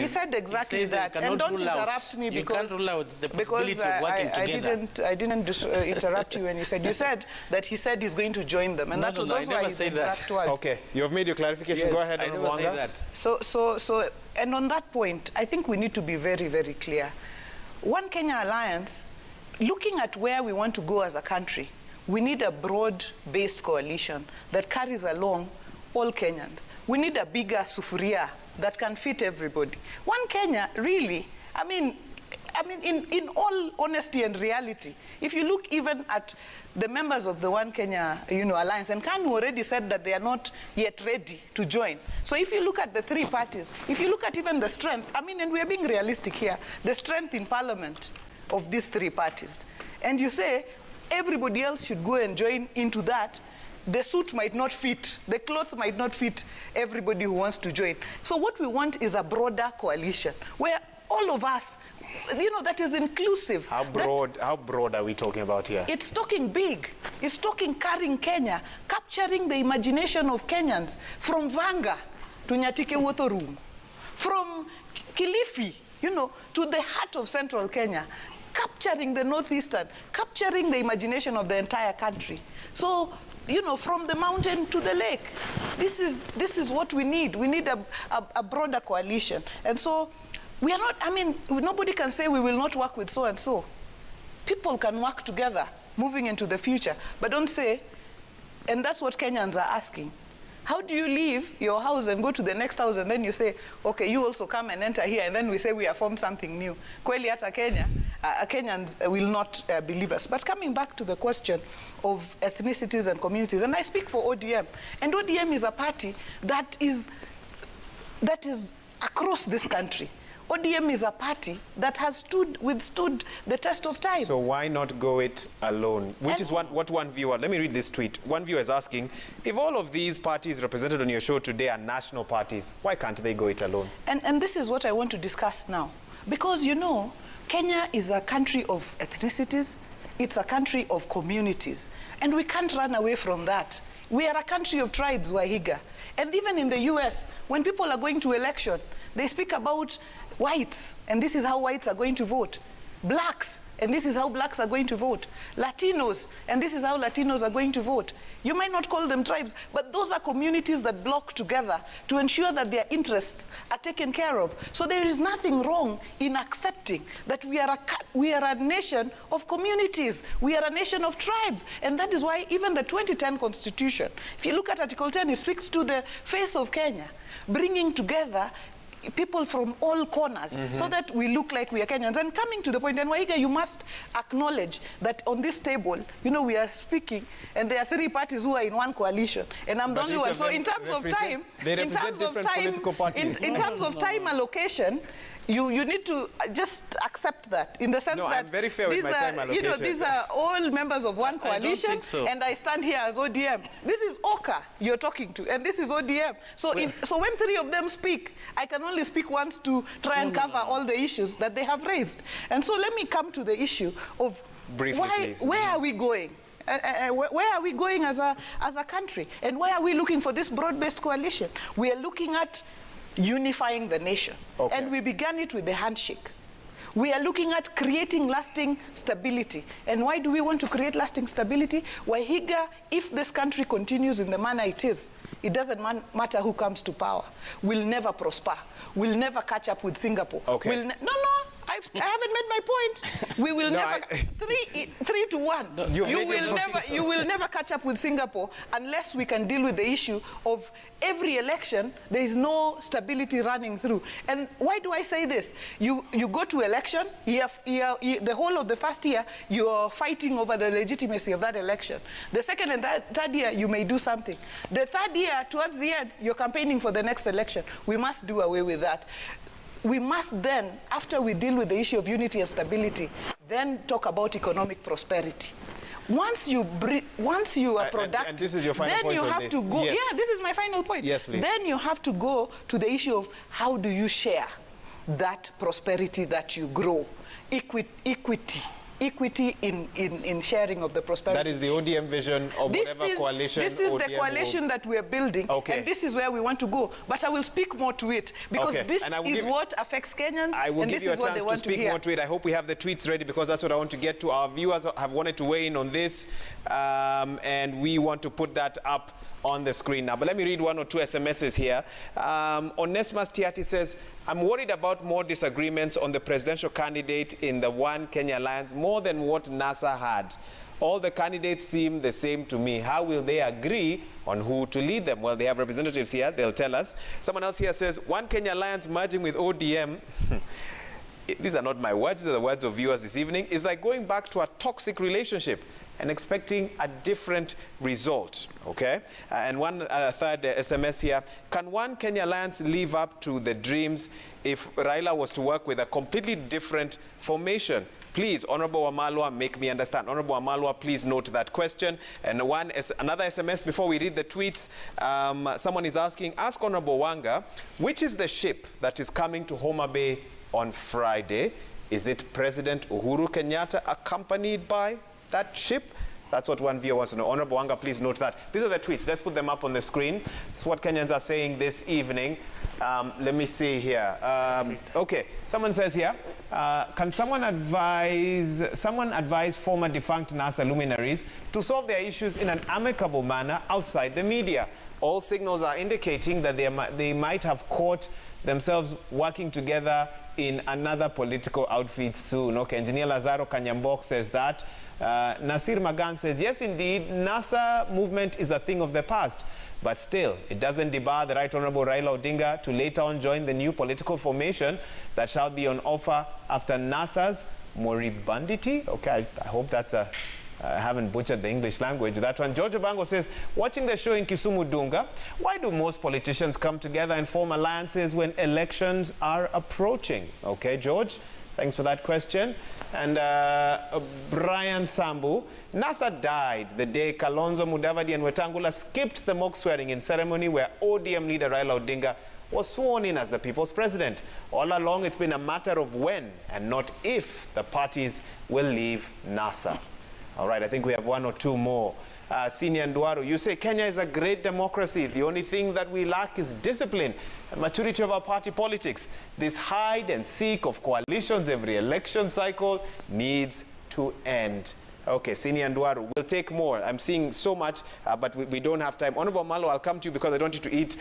said exactly that. And don't interrupt me because... You can't rule out the possibility of working together. I didn't interrupt you when you said... You said that he said he's going to join them. And those were his exact words. Okay, you have made your clarification. Yes, Go ahead, I never say that. So, and on that point, I think we need to be very, very clear. One Kenya Alliance, looking at where we want to go as a country, we need a broad-based coalition that carries along all Kenyans. We need a bigger sufuria that can fit everybody. One Kenya, really, I mean, in all honesty and reality, if you look even at the members of the One Kenya, Alliance, and Kanu already said that they are not yet ready to join. So if you look at the three parties, if you look at even the strength, and we are being realistic here, the strength in parliament of these three parties, and you say everybody else should go and join into that, the suits might not fit, the cloth might not fit everybody who wants to join. So what we want is a broader coalition where all of us, that is inclusive. How broad are we talking about here? It's talking big. It's talking carrying Kenya, capturing the imagination of Kenyans from Vanga to Nyatike Wotorum, from Kilifi, to the heart of central Kenya, capturing the northeastern, capturing the imagination of the entire country. So, from the mountain to the lake, this is what we need. We need a broader coalition. And so, we are not, nobody can say we will not work with so-and-so. People can work together, moving into the future. But don't say, and that's what Kenyans are asking. How do you leave your house and go to the next house and then you say, okay, you also come and enter here, and then we say we have formed something new? Kweli hata Kenya, Kenyans will not believe us. But coming back to the question of ethnicities and communities, and I speak for ODM, and ODM is a party that is across this country. ODM is a party that has withstood the test of time. So why not go it alone? Which is what one viewer, let me read this tweet. One viewer is asking, if all of these parties represented on your show today are national parties, why can't they go it alone? And this is what I want to discuss now. Because, Kenya is a country of ethnicities. It's a country of communities. And we can't run away from that. We are a country of tribes, Wahiga. And even in the US, when people are going to election, they speak about whites, and this is how whites are going to vote. Blacks, and this is how blacks are going to vote. Latinos, and this is how Latinos are going to vote. You might not call them tribes, but those are communities that block together to ensure that their interests are taken care of. So there is nothing wrong in accepting that we are a nation of communities. We are a nation of tribes. And that is why even the 2010 Constitution, if you look at Article 10, it speaks to the face of Kenya, bringing together people from all corners, so that we look like we are Kenyans. And coming to the point, and Waiga, you must acknowledge that on this table, we are speaking, and there are three parties who are in one coalition, and I'm the only one. So in terms of time, in terms of time allocation, you need to just accept that, in the sense that I'm very fair with my time allocation. These are all members of one coalition, I don't think so. And I stand here as ODM. This is Oka you're talking to, and this is ODM. So, so when three of them speak, I can only speak once to try and cover all the issues that they have raised. And so let me come to the issue of where are we going? Where are we going as a country? And why are we looking for this broad-based coalition? We are looking at unifying the nation. Okay. And we began it with the handshake. We are looking at creating lasting stability. And why do we want to create lasting stability? Wahiga, if this country continues in the manner it is, it doesn't matter who comes to power. We'll never prosper. We'll never catch up with Singapore. Okay. I haven't made my point. We will never, 3-1. No, you will never catch up with Singapore unless we can deal with the issue of every election, there is no stability running through. And why do I say this? You go to election, the whole of the first year, you're fighting over the legitimacy of that election. The second and third year, you may do something. The third year, towards the end, you're campaigning for the next election. We must do away with that. We must then, after we deal with the issue of unity and stability, then talk about economic prosperity. Once you are productive, and this is your final then point you on have this. to go. Yes. Yeah, this is my final point. Yes, please. Then you have to go to the issue of how do you share that prosperity that you grow, equity. equity in sharing of the prosperity. That is the ODM vision of whatever coalition. This is ODM the coalition that we are building, and this is where we want to go. But I will speak more to it, because this is what affects Kenyans, I will give you a chance to speak more to it. I hope we have the tweets ready, because that's what I want to get to. Our viewers have wanted to weigh in on this, and we want to put that up on the screen now. But let me read one or two SMSs here. Onesmus Tiati says, I'm worried about more disagreements on the presidential candidate in the One Kenya Alliance, more than what NASA had. All the candidates seem the same to me. How will they agree on who to lead them? Well, they have representatives here. They'll tell us. Someone else here says, One Kenya Alliance merging with ODM. These are not my words. These are the words of viewers this evening. It's like going back to a toxic relationship and expecting a different result, okay? And one third SMS here. Can One Kenya Alliance live up to the dreams if Raila was to work with a completely different formation? Please, Honorable Wamalwa, make me understand. Honorable Wamalwa, please note that question. And another SMS before we read the tweets. Someone is asking, ask Honorable Wanga, which is the ship that is coming to Homa Bay on Friday? Is it President Uhuru Kenyatta accompanied by that ship? That's what one viewer wants to know. Honorable Wanga, please note that. These are the tweets. Let's put them up on the screen. This is what Kenyans are saying this evening. Let me see here. Okay, someone says here, can someone advise former defunct NASA luminaries to solve their issues in an amicable manner outside the media? All signals are indicating that they might have caught themselves working together in another political outfit soon. Okay, Engineer Lazaro Kanyambok says that. Nasir Magan says, yes, indeed, NASA movement is a thing of the past. But still, it doesn't debar the Right Honorable Raila Odinga to later on join the new political formation that shall be on offer after NASA's moribundity. Okay, I hope that's a... I haven't butchered the English language. That one. George Obango says, watching the show in Kisumu Dunga, why do most politicians come together and form alliances when elections are approaching? Okay, George, thanks for that question. And Brian Sambu, NASA died the day Kalonzo, Mudavadi and Wetangula skipped the mock swearing in ceremony where ODM leader Raila Odinga was sworn in as the people's president. All along, it's been a matter of when and not if the parties will leave NASA. All right, I think we have one or two more. Senior Ndwaru, you say Kenya is a great democracy. The only thing that we lack is discipline and maturity of our party politics. This hide and seek of coalitions every election cycle needs to end. Okay, Senior Ndwaru, we'll take more. I'm seeing so much, but we don't have time. Honorable Malo, I'll come to you because I don't want you to eat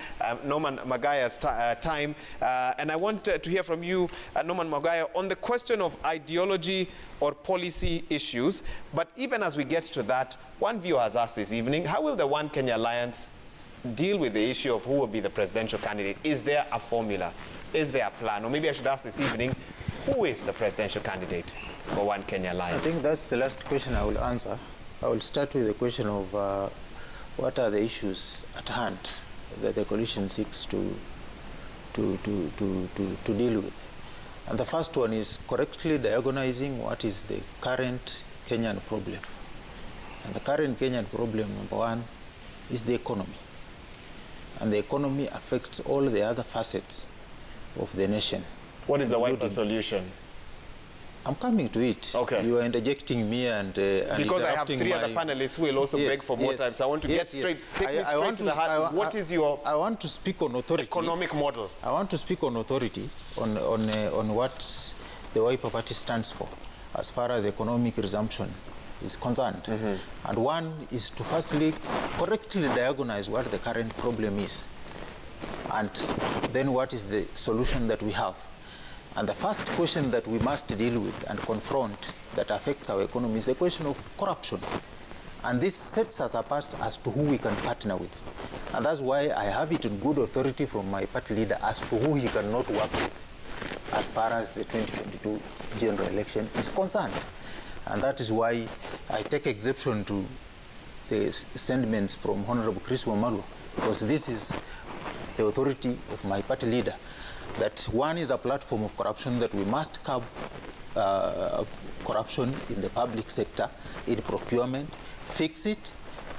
Norman Magaya's time. And I want to hear from you, Norman Magaya, on the question of ideology or policy issues. But even as we get to that, one viewer has asked this evening, how will the One Kenya Alliance deal with the issue of who will be the presidential candidate? Is there a formula? Is there a plan? Or maybe I should ask this evening, who is the presidential candidate for One Kenya Alliance? I think that's the last question I will answer. I will start with the question of what are the issues at hand that the coalition seeks to deal with. And the first one is correctly diagnosing what is the current Kenyan problem. And the current Kenyan problem, number one, is the economy. And the economy affects all the other facets of the nation. What is the wiper solution? I'm coming to it. Okay. You are interjecting me and because I have three other panelists who will also beg for more time. So I want to get straight, take me straight to the heart. What is your I want to speak on authority. Economic model. I want to speak on authority, on what the Wiper Party stands for as far as economic resumption is concerned. Mm-hmm. And one is to firstly correctly diagnose what the current problem is. And then what is the solution that we have. And the first question that we must deal with and confront that affects our economy is the question of corruption. And this sets us apart as to who we can partner with. And that's why I have it in good authority from my party leader as to who he cannot work with as far as the 2022 general election is concerned. And that is why I take exception to the sentiments from Honorable Chris Wamalwa, because this is the authority of my party leader, that one is a platform of corruption, that we must curb corruption in the public sector, in procurement, fix it,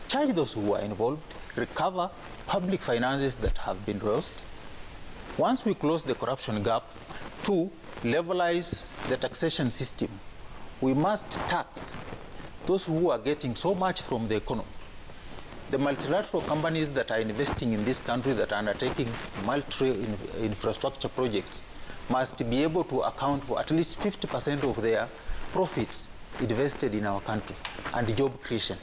charge those who are involved, recover public finances that have been lost. Once we close the corruption gap, two, levelize the taxation system we must tax those who are getting so much from the economy. The multilateral companies that are investing in this country, that are undertaking infrastructure projects, must be able to account for at least 50% of their profits invested in our country and job creation.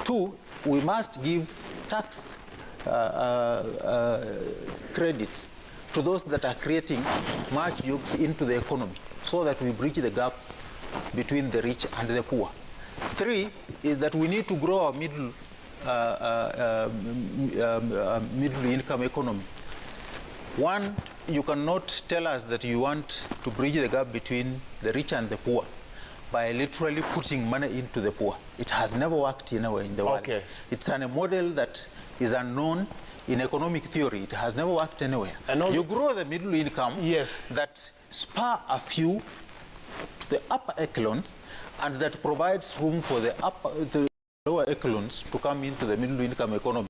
2, we must give tax credits to those that are creating much jobs into the economy so that we bridge the gap between the rich and the poor. 3 is that we need to grow our middle income economy. 1, you cannot tell us that you want to bridge the gap between the rich and the poor by literally putting money into the poor. It has never worked anywhere in the world. Okay. It's a model that is unknown in economic theory. It has never worked anywhere. And you grow the middle income, yes, that spur a few to the upper echelons, and that provides room for the lower echelons to come into the middle income economy.